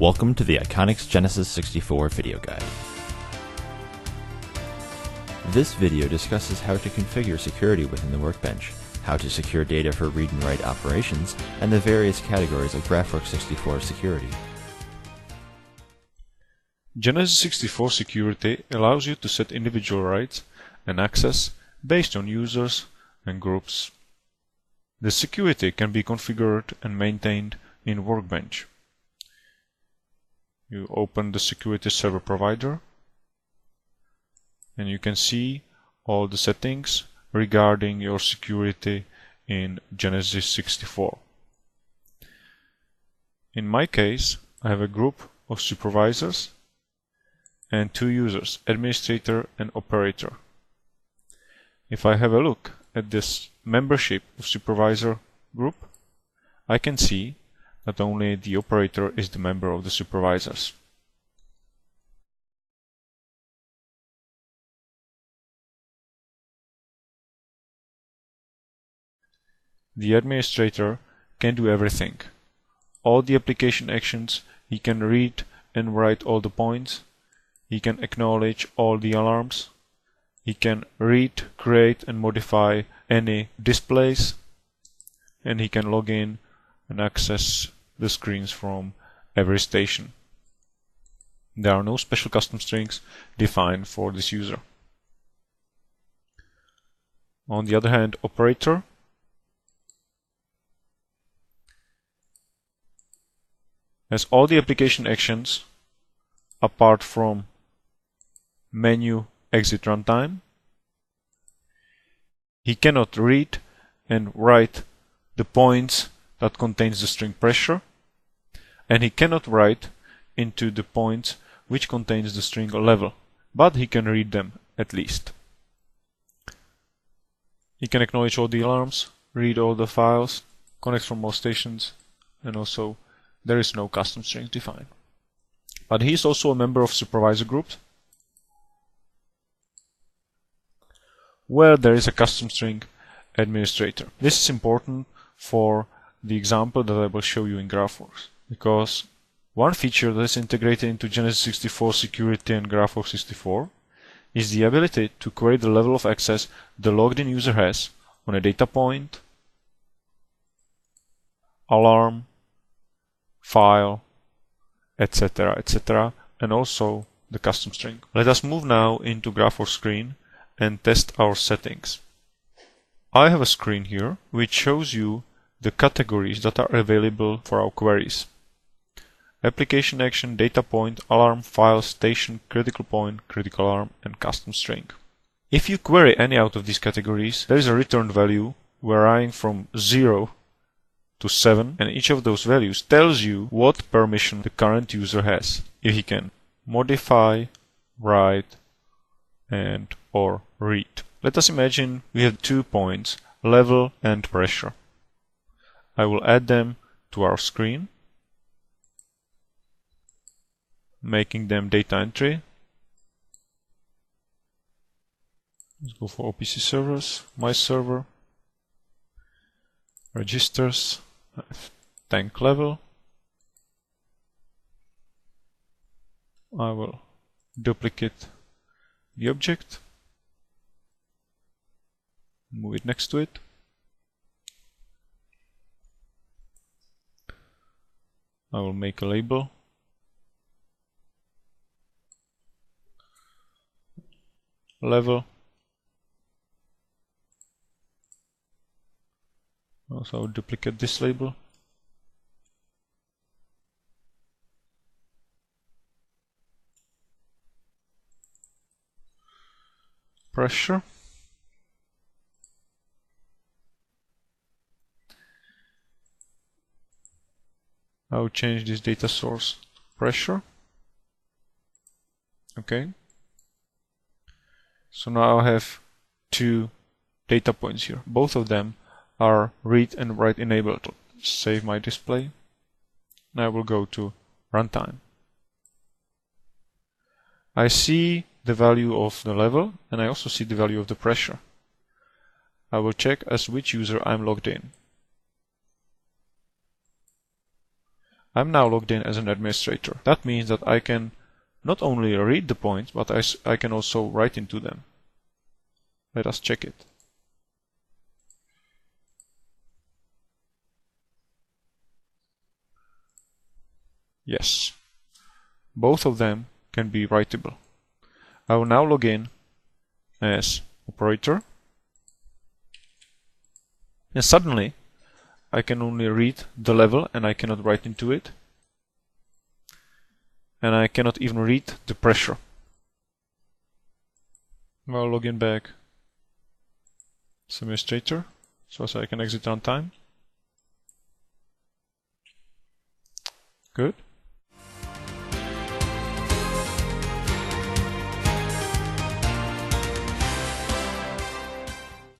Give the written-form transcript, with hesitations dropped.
Welcome to the Iconics Genesis 64 video guide. This video discusses how to configure security within the workbench, how to secure data for read and write operations, and the various categories of GraphWorX64 security. Genesis 64 security allows you to set individual rights and access based on users and groups. The security can be configured and maintained in Workbench. You open the security server provider and you can see all the settings regarding your security in Genesis 64. In my case, I have a group of supervisors and two users, administrator and operator. If I have a look at this membership of supervisor group, I can see that only the operator is the member of the supervisors. The administrator can do everything. All the application actions, he can read and write all the points, he can acknowledge all the alarms, he can read, create and modify any displays, and he can log in and access the screens from every station. There are no special custom strings defined for this user. On the other hand, operator has all the application actions apart from menu exit runtime. He cannot read and write the points that contains the string pressure, and he cannot write into the points which contains the string level, but he can read them at least. He can acknowledge all the alarms, read all the files, connect from all stations, and also there is no custom strings defined. But he is also a member of supervisor groups where there is a custom string administrator. This is important for the example that I will show you in GraphWorks, because one feature that is integrated into Genesis 64 security and GraphWorX64 is the ability to query the level of access the logged in user has on a data point, alarm, file, etc., etc., and also the custom string. Let us move now into GraphWorks screen and test our settings. I have a screen here which shows you the categories that are available for our queries: application action, data point, alarm, file, station, critical point, critical alarm, and custom string. If you query any out of these categories, there is a return value varying from 0 to 7, and each of those values tells you what permission the current user has, if he can modify, write, and or read. Let us imagine we have 2 points, level and pressure. I will add them to our screen, making them data entry. Let's go for OPC servers, my server, registers, tank level. I will duplicate the object, move it next to it. I will make a label. Level. Also, I will duplicate this label. Pressure. I will change this data source to pressure. Okay. So now I have 2 data points here. Both of them are read and write enabled. Save my display. Now I will go to runtime. I see the value of the level and I also see the value of the pressure. I will check as which user I'm logged in. I'm now logged in as an administrator. That means that I can not only read the points, but I can also write into them. Let us check it. Yes, both of them can be writable. I will now log in as operator, and suddenly I can only read the level and I cannot write into it, and I cannot even read the pressure. I'll log in back as administrator so I can exit on time. Good.